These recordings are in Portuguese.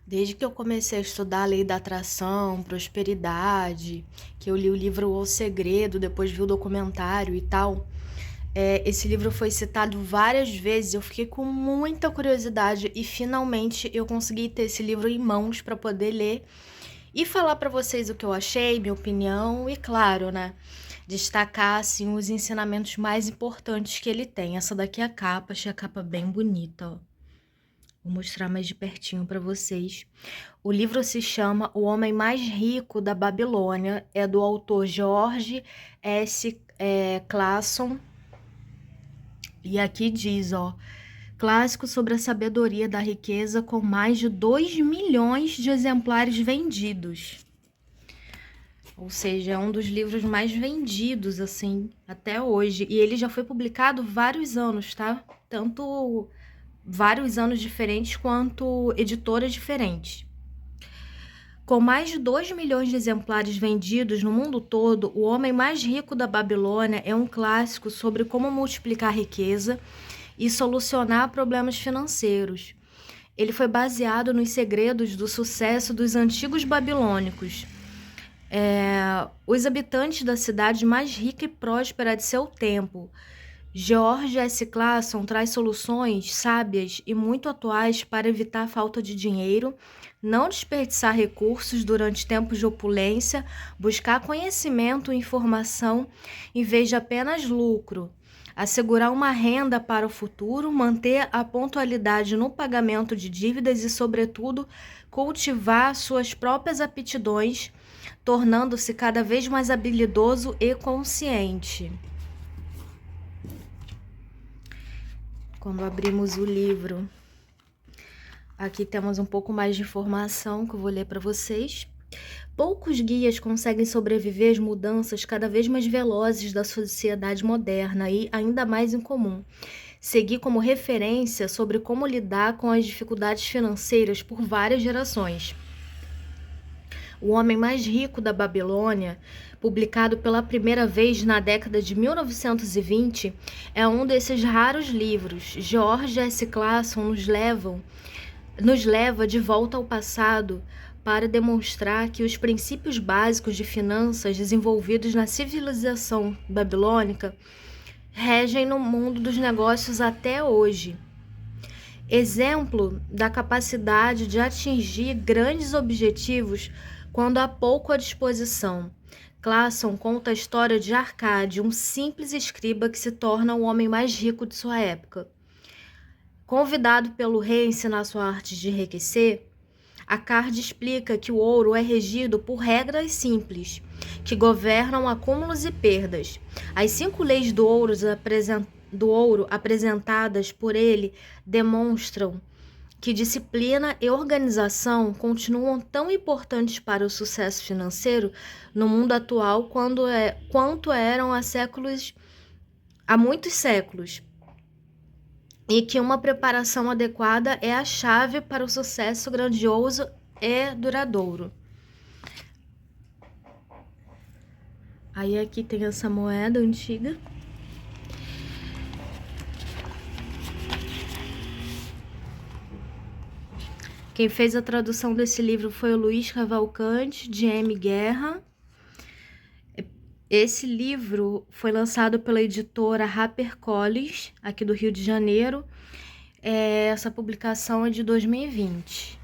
Desde que eu comecei a estudar a lei da atração, prosperidade, que eu li o livro O Segredo, depois vi o documentário e tal, esse livro foi citado várias vezes. Eu fiquei com muita curiosidade e finalmente eu consegui ter esse livro em mãos para poder ler e falar para vocês o que eu achei, minha opinião e, claro, né, destacar assim os ensinamentos mais importantes que ele tem. Essa daqui é a capa, achei a capa bem bonita, ó. Vou mostrar mais de pertinho para vocês. O livro se chama O Homem Mais Rico da Babilônia, é do autor George S. Clason. E aqui diz, ó, clássico sobre a sabedoria da riqueza com mais de 2 milhões de exemplares vendidos. Ou seja, é um dos livros mais vendidos, assim, até hoje. E ele já foi publicado vários anos, tá? Tanto vários anos diferentes quanto editoras diferentes. Com mais de 2 milhões de exemplares vendidos no mundo todo, O Homem Mais Rico da Babilônia é um clássico sobre como multiplicar riqueza e solucionar problemas financeiros. Ele foi baseado nos segredos do sucesso dos antigos babilônicos, os habitantes da cidade mais rica e próspera de seu tempo. George S. Clason traz soluções sábias e muito atuais para evitar a falta de dinheiro, não desperdiçar recursos durante tempos de opulência, buscar conhecimento e informação em vez de apenas lucro, assegurar uma renda para o futuro, manter a pontualidade no pagamento de dívidas e, sobretudo, cultivar suas próprias aptidões, tornando-se cada vez mais habilidoso e consciente. Quando abrimos o livro, aqui temos um pouco mais de informação que eu vou ler para vocês. Poucos guias conseguem sobreviver às mudanças cada vez mais velozes da sociedade moderna e, ainda mais incomum, seguir como referência sobre como lidar com as dificuldades financeiras por várias gerações. O Homem Mais Rico da Babilônia, publicado pela primeira vez na década de 1920, é um desses raros livros. George S. Clason nos leva de volta ao passado para demonstrar que os princípios básicos de finanças desenvolvidos na civilização babilônica regem no mundo dos negócios até hoje. Exemplo da capacidade de atingir grandes objetivos quando há pouco à disposição. Clason conta a história de Arcade, um simples escriba que se torna o homem mais rico de sua época. Convidado pelo rei a ensinar sua arte de enriquecer, Arcade explica que o ouro é regido por regras simples, que governam acúmulos e perdas. As 5 leis do ouro apresentadas por ele demonstram que disciplina e organização continuam tão importantes para o sucesso financeiro no mundo atual quanto eram há muitos séculos, e que uma preparação adequada é a chave para o sucesso grandioso e duradouro. Aí aqui tem essa moeda antiga. Quem fez a tradução desse livro foi o Luiz Cavalcante, de M. Guerra. Esse livro foi lançado pela editora HarperCollins, aqui do Rio de Janeiro. Essa publicação é de 2020.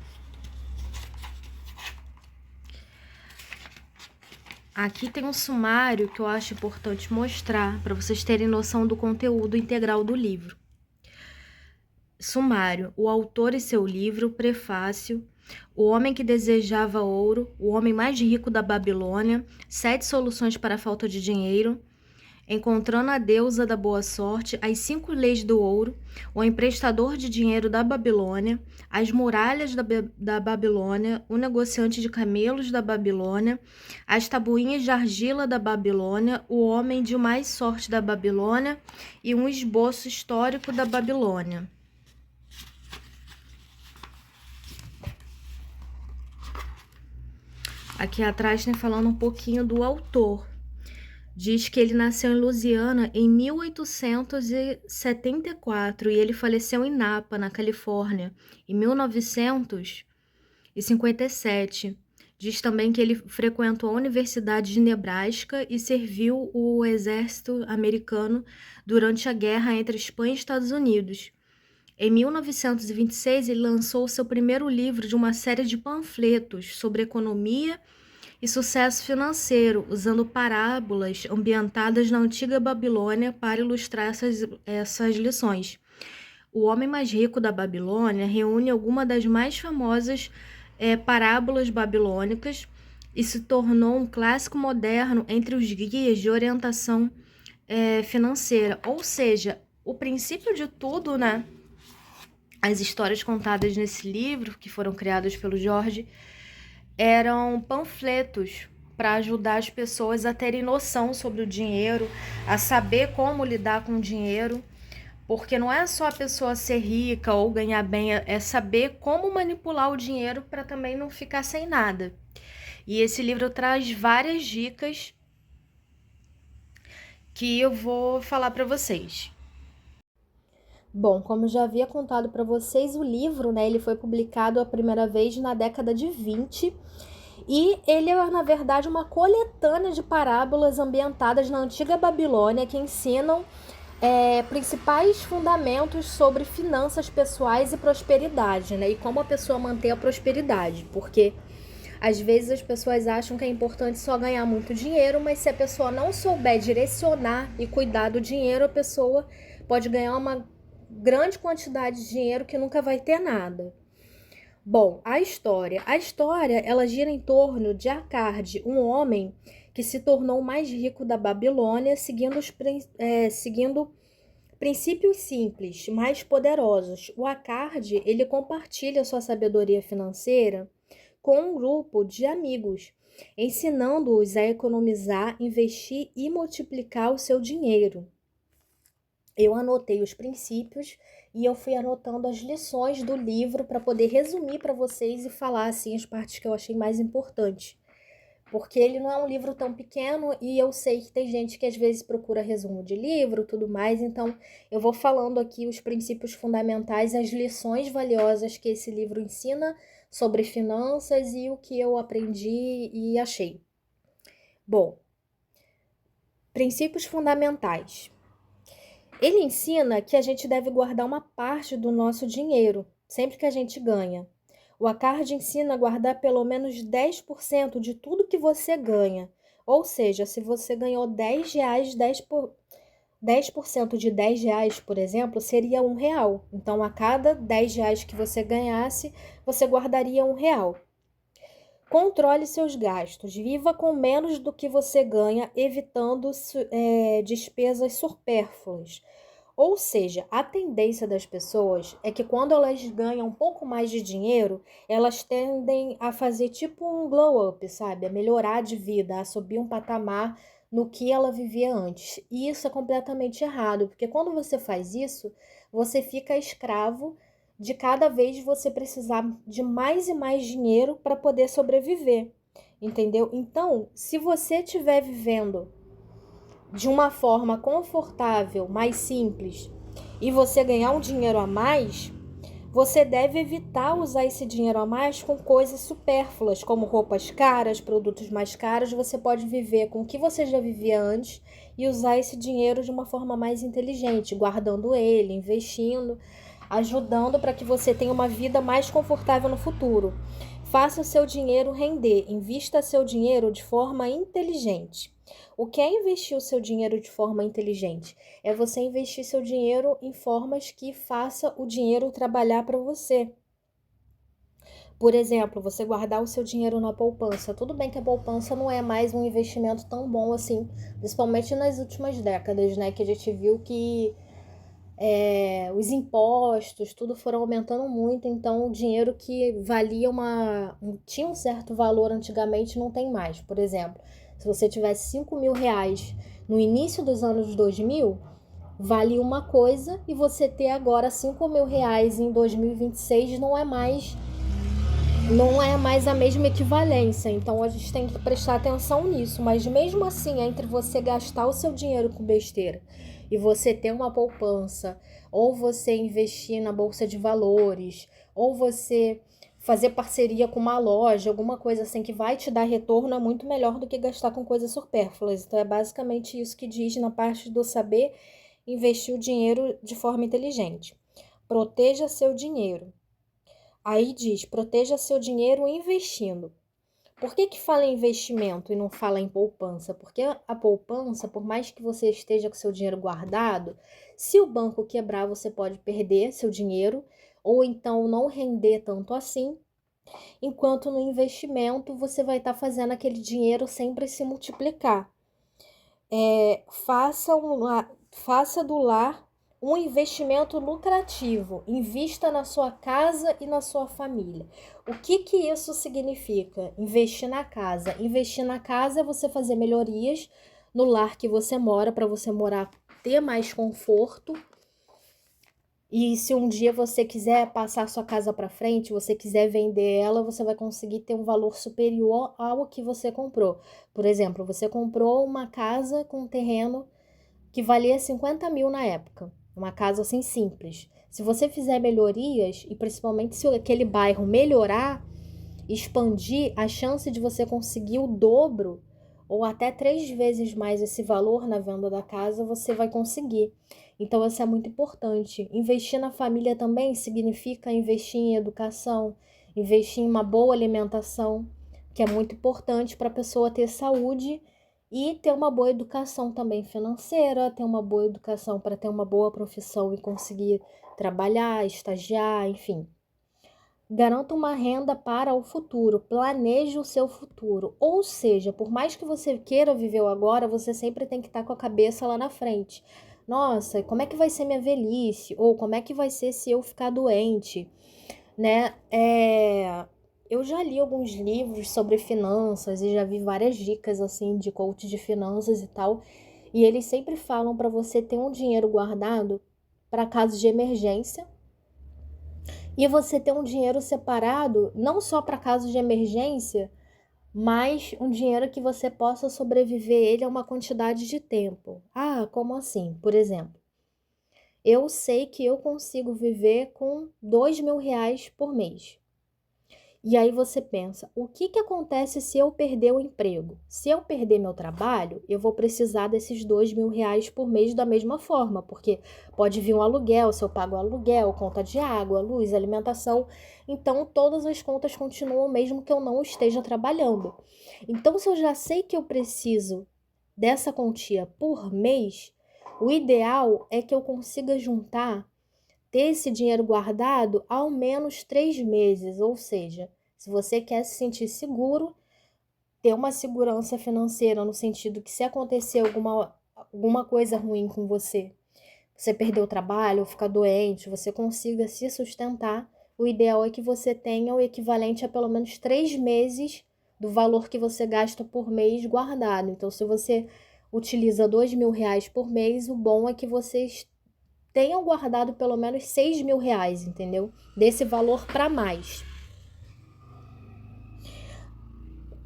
Aqui tem um sumário que eu acho importante mostrar, para vocês terem noção do conteúdo integral do livro. Sumário: o autor e seu livro, prefácio, O Homem que Desejava Ouro, O Homem Mais Rico da Babilônia, 7 soluções para a falta de dinheiro, Encontrando a Deusa da Boa Sorte, As 5 Leis do Ouro, O Emprestador de Dinheiro da Babilônia, As Muralhas da Babilônia, O Negociante de Camelos da Babilônia, As Tabuinhas de Argila da Babilônia, O Homem de Mais Sorte da Babilônia e um esboço histórico da Babilônia. Aqui atrás tem falando um pouquinho do autor. Diz que ele nasceu em Louisiana em 1874 e ele faleceu em Napa, na Califórnia, em 1900. e 57. Diz também que ele frequentou a Universidade de Nebraska e serviu o exército americano durante a guerra entre Espanha e Estados Unidos. Em 1926, ele lançou seu primeiro livro de uma série de panfletos sobre economia e sucesso financeiro, usando parábolas ambientadas na antiga Babilônia para ilustrar essas lições. O Homem Mais Rico da Babilônia reúne algumas das mais famosas parábolas babilônicas e se tornou um clássico moderno entre os guias de orientação financeira. Ou seja, o princípio de tudo, né? As histórias contadas nesse livro, que foram criadas pelo George, eram panfletos para ajudar as pessoas a terem noção sobre o dinheiro, a saber como lidar com o dinheiro, porque não é só a pessoa ser rica ou ganhar bem, é saber como manipular o dinheiro para também não ficar sem nada. E esse livro traz várias dicas que eu vou falar para vocês. Bom, como eu já havia contado para vocês, o livro, né, ele foi publicado a primeira vez na década de 20 e ele é, na verdade, uma coletânea de parábolas ambientadas na antiga Babilônia que ensinam principais fundamentos sobre finanças pessoais e prosperidade, né, e como a pessoa manter a prosperidade, porque às vezes as pessoas acham que é importante só ganhar muito dinheiro, mas se a pessoa não souber direcionar e cuidar do dinheiro, a pessoa pode ganhar uma grande quantidade de dinheiro que nunca vai ter nada. Bom, a história ela gira em torno de Acard, um homem que se tornou o mais rico da Babilônia, seguindo princípios simples, mais poderosos. O Acard, ele compartilha sua sabedoria financeira com um grupo de amigos, ensinando-os a economizar, investir e multiplicar o seu dinheiro. Eu anotei os princípios e eu fui anotando as lições do livro para poder resumir para vocês e falar assim as partes que eu achei mais importantes. Porque ele não é um livro tão pequeno e eu sei que tem gente que às vezes procura resumo de livro, tudo mais, então eu vou falando aqui os princípios fundamentais, as lições valiosas que esse livro ensina sobre finanças e o que eu aprendi e achei. Bom, princípios fundamentais. Ele ensina que a gente deve guardar uma parte do nosso dinheiro, sempre que a gente ganha. O Acard ensina a guardar pelo menos 10% de tudo que você ganha. Ou seja, se você ganhou R$10, 10% de R$10, por exemplo, seria R$1. Então, a cada R$10 que você ganhasse, você guardaria R$1. Controle seus gastos. Viva com menos do que você ganha, evitando despesas supérfluas. Ou seja, a tendência das pessoas é que quando elas ganham um pouco mais de dinheiro, elas tendem a fazer tipo um glow up, sabe? A melhorar de vida, a subir um patamar no que ela vivia antes. E isso é completamente errado, porque quando você faz isso, você fica escravo de cada vez você precisar de mais e mais dinheiro para poder sobreviver, entendeu? Então, se você estiver vivendo de uma forma confortável, mais simples, e você ganhar um dinheiro a mais, você deve evitar usar esse dinheiro a mais com coisas supérfluas, como roupas caras, produtos mais caros. Você pode viver com o que você já vivia antes e usar esse dinheiro de uma forma mais inteligente, guardando ele, investindo, ajudando para que você tenha uma vida mais confortável no futuro. Faça o seu dinheiro render, invista seu dinheiro de forma inteligente. O que é investir o seu dinheiro de forma inteligente? É você investir seu dinheiro em formas que faça o dinheiro trabalhar para você. Por exemplo, você guardar o seu dinheiro na poupança. Tudo bem que a poupança não é mais um investimento tão bom assim, principalmente nas últimas décadas, né? Que a gente viu que os impostos, tudo foram aumentando muito, então o dinheiro que valia tinha um certo valor antigamente não tem mais. Por exemplo, se você tivesse R$5.000 no início dos anos 2000, valia uma coisa, e você ter agora R$5.000 em 2026 não é mais a mesma equivalência. Então a gente tem que prestar atenção nisso, mas mesmo assim, entre você gastar o seu dinheiro com besteira e você ter uma poupança, ou você investir na bolsa de valores, ou você fazer parceria com uma loja, alguma coisa assim que vai te dar retorno é muito melhor do que gastar com coisas supérfluas. Então é basicamente isso que diz na parte do saber investir o dinheiro de forma inteligente. Proteja seu dinheiro. Aí diz, proteja seu dinheiro investindo. Por que fala em investimento e não fala em poupança? Porque a poupança, por mais que você esteja com seu dinheiro guardado, se o banco quebrar, você pode perder seu dinheiro ou então não render tanto assim, enquanto no investimento você vai estar fazendo aquele dinheiro sempre se multiplicar. Faça do lar um investimento lucrativo. Invista na sua casa e na sua família. O que isso significa? Investir na casa. Investir na casa é você fazer melhorias no lar que você mora, para você morar, ter mais conforto. E se um dia você quiser passar sua casa para frente, você quiser vender ela, você vai conseguir ter um valor superior ao que você comprou. Por exemplo, você comprou uma casa com um terreno que valia 50 mil na época. Uma casa assim simples. Se você fizer melhorias, e principalmente se aquele bairro melhorar, expandir, a chance de você conseguir o dobro ou até 3 vezes mais esse valor na venda da casa, você vai conseguir. Então, isso é muito importante. Investir na família também significa investir em educação, investir em uma boa alimentação, que é muito importante para a pessoa ter saúde e ter uma boa educação também financeira, ter uma boa educação para ter uma boa profissão e conseguir trabalhar, estagiar, enfim. Garanta uma renda para o futuro, planeje o seu futuro. Ou seja, por mais que você queira viver o agora, você sempre tem que estar com a cabeça lá na frente. Nossa, como é que vai ser minha velhice? Ou como é que vai ser se eu ficar doente? Né? Eu já li alguns livros sobre finanças e já vi várias dicas assim de coach de finanças e tal. E eles sempre falam para você ter um dinheiro guardado para casos de emergência. E você ter um dinheiro separado, não só para casos de emergência, mas um dinheiro que você possa sobreviver ele a uma quantidade de tempo. Ah, como assim? Por exemplo, eu sei que eu consigo viver com R$ 2.000 por mês. E aí você pensa, o que acontece se eu perder o emprego? Se eu perder meu trabalho, eu vou precisar desses R$ 2.000 por mês da mesma forma, porque pode vir um aluguel, se eu pago aluguel, conta de água, luz, alimentação. Então, todas as contas continuam mesmo que eu não esteja trabalhando. Então, se eu já sei que eu preciso dessa quantia por mês, o ideal é que eu consiga juntar, ter esse dinheiro guardado ao menos 3 meses, ou seja, se você quer se sentir seguro, ter uma segurança financeira no sentido que se acontecer alguma coisa ruim com você, você perder o trabalho, ficar doente, você consiga se sustentar, o ideal é que você tenha o equivalente a pelo menos 3 meses do valor que você gasta por mês guardado. Então, se você utiliza R$ 2.000 por mês, o bom é que você tenham guardado pelo menos R$ 6.000, entendeu? Desse valor para mais.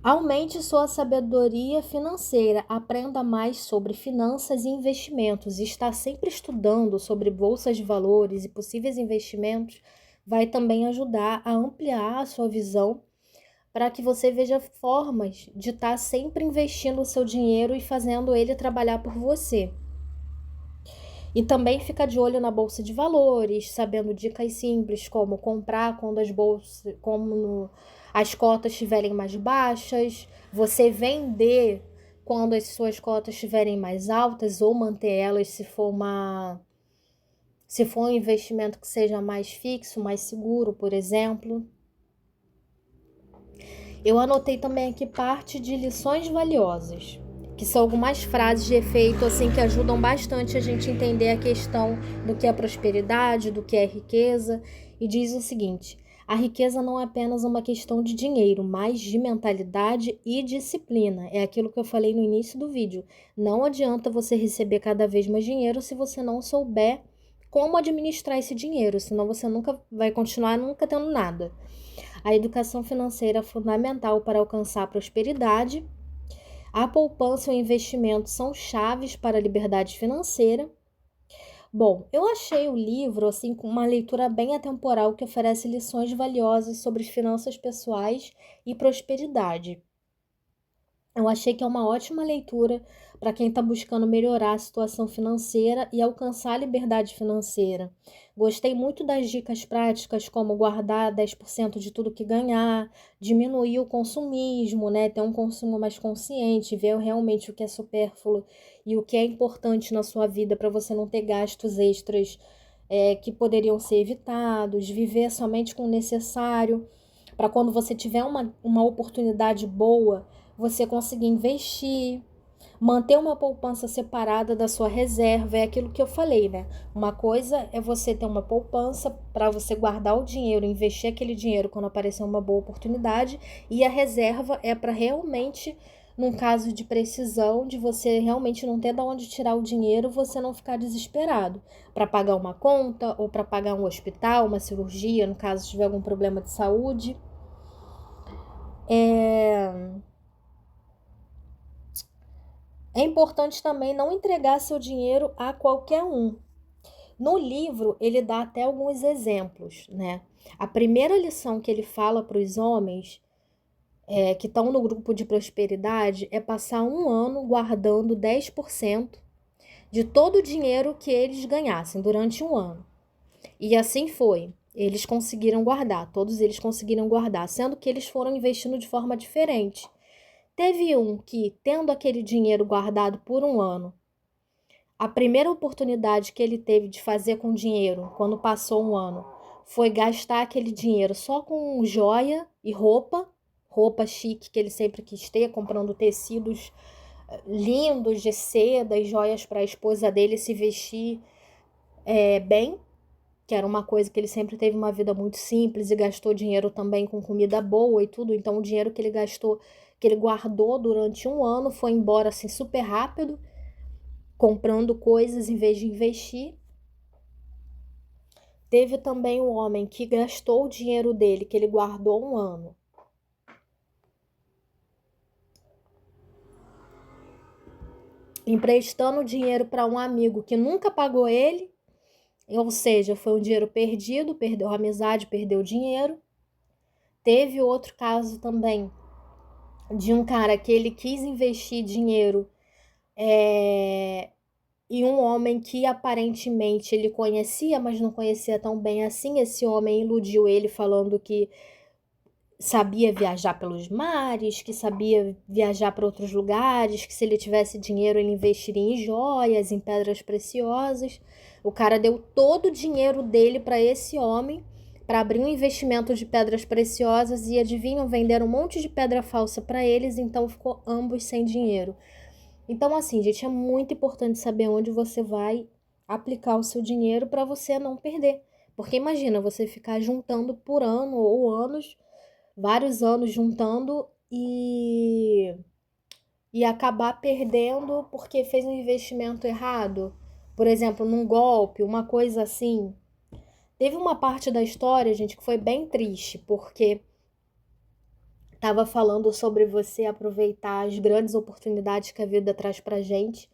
Aumente sua sabedoria financeira, aprenda mais sobre finanças e investimentos. Estar sempre estudando sobre bolsas de valores e possíveis investimentos vai também ajudar a ampliar a sua visão para que você veja formas de estar sempre investindo o seu dinheiro e fazendo ele trabalhar por você. E também fica de olho na bolsa de valores, sabendo dicas simples como comprar quando as cotas estiverem mais baixas, você vender quando as suas cotas estiverem mais altas ou manter elas se for um investimento que seja mais fixo, mais seguro, por exemplo. Eu anotei também aqui parte de lições valiosas, que são algumas frases de efeito assim que ajudam bastante a gente entender a questão do que é prosperidade, do que é riqueza, e diz o seguinte: a riqueza não é apenas uma questão de dinheiro, mas de mentalidade e disciplina. É aquilo que eu falei no início do vídeo. Não adianta você receber cada vez mais dinheiro se você não souber como administrar esse dinheiro, senão você nunca vai continuar nunca tendo nada. A educação financeira é fundamental para alcançar a prosperidade. A poupança e o investimento são chaves para a liberdade financeira. Bom, eu achei o livro assim com uma leitura bem atemporal que oferece lições valiosas sobre finanças pessoais e prosperidade. Eu achei que é uma ótima leitura para quem está buscando melhorar a situação financeira e alcançar a liberdade financeira. Gostei muito das dicas práticas, como guardar 10% de tudo que ganhar, diminuir o consumismo, né? Ter um consumo mais consciente, ver realmente o que é supérfluo e o que é importante na sua vida para você não ter gastos extras que poderiam ser evitados, viver somente com o necessário, para quando você tiver uma oportunidade boa você conseguir investir, manter uma poupança separada da sua reserva, é aquilo que eu falei, né? Uma coisa é você ter uma poupança para você guardar o dinheiro, investir aquele dinheiro quando aparecer uma boa oportunidade, e a reserva é para realmente, num caso de precisão, de você realmente não ter de onde tirar o dinheiro, você não ficar desesperado para pagar uma conta ou para pagar um hospital, uma cirurgia, no caso tiver algum problema de saúde. É importante também não entregar seu dinheiro a qualquer um. No livro, ele dá até alguns exemplos, né? A primeira lição que ele fala para os homens que estão no grupo de prosperidade é passar um ano guardando 10% de todo o dinheiro que eles ganhassem durante um ano. E assim foi. Eles conseguiram guardar, todos eles conseguiram guardar, sendo que eles foram investindo de forma diferente. Teve um que, tendo aquele dinheiro guardado por um ano, a primeira oportunidade que ele teve de fazer com dinheiro, quando passou um ano, foi gastar aquele dinheiro só com joia e roupa chique que ele sempre quis ter, comprando tecidos lindos de seda e joias para a esposa dele se vestir bem, que era uma coisa que ele sempre teve uma vida muito simples e gastou dinheiro também com comida boa e tudo. Então, o dinheiro que ele gastou, que ele guardou durante um ano, foi embora assim super rápido, comprando coisas em vez de investir. Teve também um homem que gastou o dinheiro dele, que ele guardou um ano, emprestando dinheiro para um amigo que nunca pagou ele, ou seja, foi um dinheiro perdido, perdeu a amizade, perdeu o dinheiro. Teve outro caso também de um cara que ele quis investir dinheiro e um homem que aparentemente ele conhecia, mas não conhecia tão bem assim. Esse homem iludiu ele falando que sabia viajar pelos mares, que sabia viajar para outros lugares, que se ele tivesse dinheiro ele investiria em joias, em pedras preciosas. O cara deu todo o dinheiro dele para esse homem para abrir um investimento de pedras preciosas e adivinham, vender um monte de pedra falsa para eles, então ficou ambos sem dinheiro. Então assim, gente, é muito importante saber onde você vai aplicar o seu dinheiro para você não perder. Porque imagina você ficar juntando por ano ou anos, vários anos juntando e acabar perdendo porque fez um investimento errado. Por exemplo, num golpe, uma coisa assim. Teve uma parte da história, gente, que foi bem triste, porque estava falando sobre você aproveitar as grandes oportunidades que a vida traz pra gente.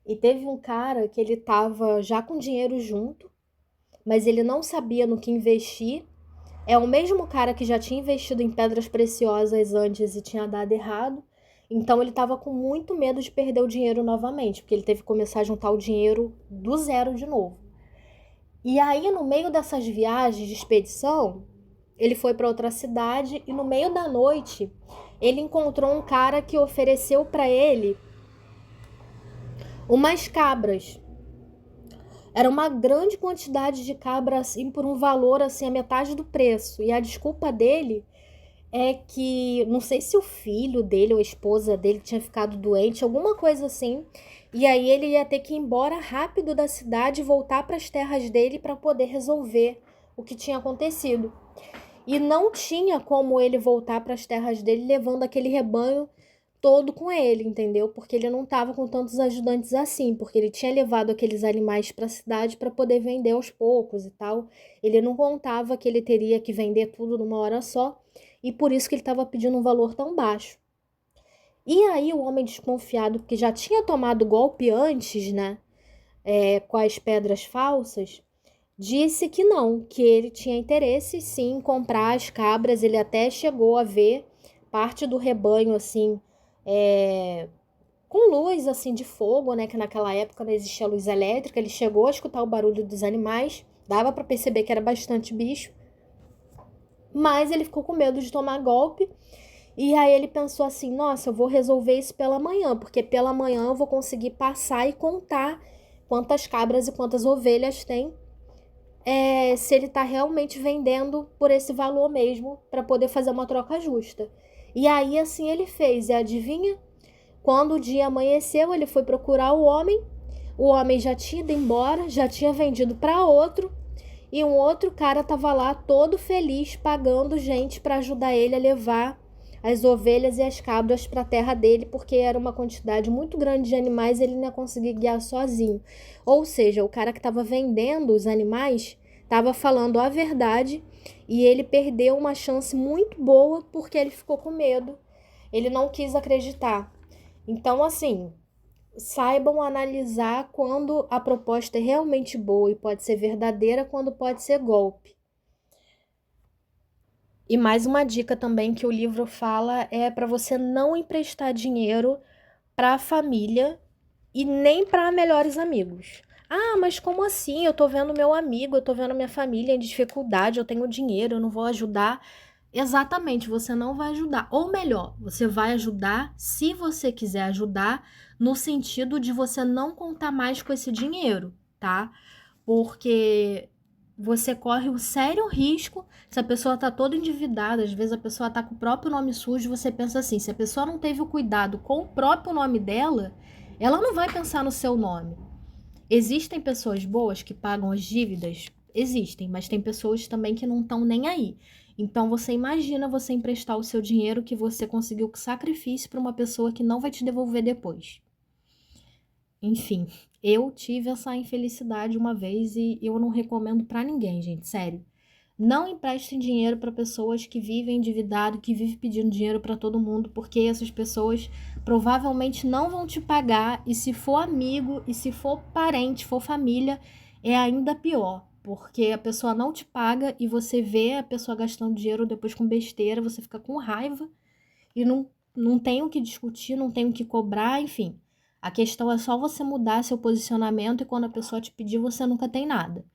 E teve um cara que ele tava já com dinheiro junto, mas ele não sabia no que investir. É o mesmo cara que já tinha investido em pedras preciosas antes e tinha dado errado. Então ele estava com muito medo de perder o dinheiro novamente, porque ele teve que começar a juntar o dinheiro do zero de novo. E aí, no meio dessas viagens de expedição, ele foi para outra cidade e no meio da noite ele encontrou um cara que ofereceu para ele umas cabras. Era uma grande quantidade de cabras assim por um valor assim a metade do preço. E a desculpa dele é que, não sei se o filho dele ou a esposa dele tinha ficado doente, alguma coisa assim. E aí ele ia ter que ir embora rápido da cidade e voltar para as terras dele para poder resolver o que tinha acontecido. E não tinha como ele voltar para as terras dele levando aquele rebanho todo com ele, entendeu? Porque ele não estava com tantos ajudantes assim, porque ele tinha levado aqueles animais para a cidade para poder vender aos poucos e tal. Ele não contava que ele teria que vender tudo numa hora só, e por isso que ele estava pedindo um valor tão baixo. E aí o homem desconfiado, que já tinha tomado golpe antes, né? com as pedras falsas, disse que não, que ele tinha interesse sim em comprar as cabras. Ele até chegou a ver parte do rebanho assim, com luz assim de fogo, né? Que naquela época não existia luz elétrica. Ele chegou a escutar o barulho dos animais, dava para perceber que era bastante bicho, mas ele ficou com medo de tomar golpe. E aí ele pensou assim: nossa, eu vou resolver isso pela manhã, porque pela manhã eu vou conseguir passar e contar quantas cabras e quantas ovelhas tem, se ele está realmente vendendo por esse valor mesmo, para poder fazer uma troca justa. E aí assim ele fez, e adivinha? Quando o dia amanheceu, ele foi procurar o homem já tinha ido embora, já tinha vendido para outro, e um outro cara estava lá todo feliz, pagando gente para ajudar ele a levar as ovelhas e as cabras para a terra dele, porque era uma quantidade muito grande de animais, ele não ia conseguir guiar sozinho. Ou seja, o cara que estava vendendo os animais estava falando a verdade, e ele perdeu uma chance muito boa porque ele ficou com medo. Ele não quis acreditar. Então, assim, saibam analisar quando a proposta é realmente boa e pode ser verdadeira, quando pode ser golpe. E mais uma dica também que o livro fala é para você não emprestar dinheiro para a família e nem para melhores amigos. Ah, mas como assim? Eu tô vendo meu amigo, eu tô vendo minha família em dificuldade, eu tenho dinheiro, eu não vou ajudar. Exatamente, você não vai ajudar. Ou melhor, você vai ajudar se você quiser ajudar, no sentido de você não contar mais com esse dinheiro, tá? Porque você corre um sério risco se a pessoa tá toda endividada, às vezes a pessoa tá com o próprio nome sujo, você pensa assim, se a pessoa não teve o cuidado com o próprio nome dela, ela não vai pensar no seu nome. Existem pessoas boas que pagam as dívidas? Existem, mas tem pessoas também que não estão nem aí. Então você imagina você emprestar o seu dinheiro que você conseguiu com sacrifício para uma pessoa que não vai te devolver depois. Enfim, eu tive essa infelicidade uma vez e eu não recomendo para ninguém, gente, sério. Não emprestem dinheiro para pessoas que vivem endividado, que vivem pedindo dinheiro para todo mundo, porque essas pessoas provavelmente não vão te pagar, e se for amigo, e se for parente, for família, é ainda pior, porque a pessoa não te paga e você vê a pessoa gastando dinheiro depois com besteira, você fica com raiva e não tem o que discutir, não tem o que cobrar, enfim. A questão é só você mudar seu posicionamento e quando a pessoa te pedir, você nunca tem nada.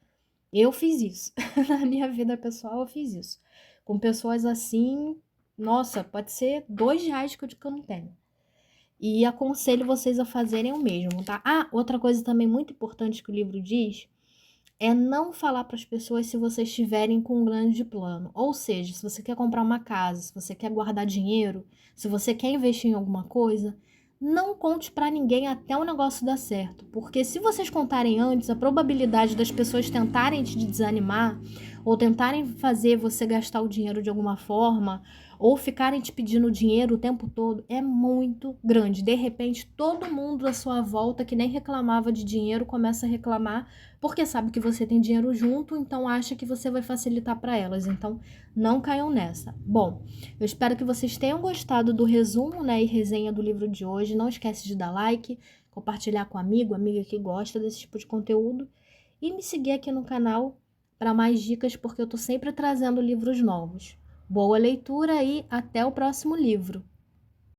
Eu fiz isso. Na minha vida pessoal, eu fiz isso. Com pessoas assim, nossa, pode ser R$ 2 que eu digo que eu não tenho. E aconselho vocês a fazerem o mesmo, tá? Ah, outra coisa também muito importante que o livro diz é não falar para as pessoas se vocês estiverem com um grande plano. Ou seja, se você quer comprar uma casa, se você quer guardar dinheiro, se você quer investir em alguma coisa, não conte para ninguém até o negócio dar certo. Porque se vocês contarem antes, a probabilidade das pessoas tentarem te desanimar ou tentarem fazer você gastar o dinheiro de alguma forma ou ficarem te pedindo dinheiro o tempo todo é muito grande. De repente, todo mundo à sua volta que nem reclamava de dinheiro começa a reclamar porque sabe que você tem dinheiro junto, então acha que você vai facilitar para elas. Então, não caiam nessa. Bom, eu espero que vocês tenham gostado do resumo, né, e resenha do livro de hoje. Não esquece de dar like, compartilhar com amigo, amiga que gosta desse tipo de conteúdo e me seguir aqui no canal para mais dicas, porque eu tô sempre trazendo livros novos. Boa leitura e até o próximo livro!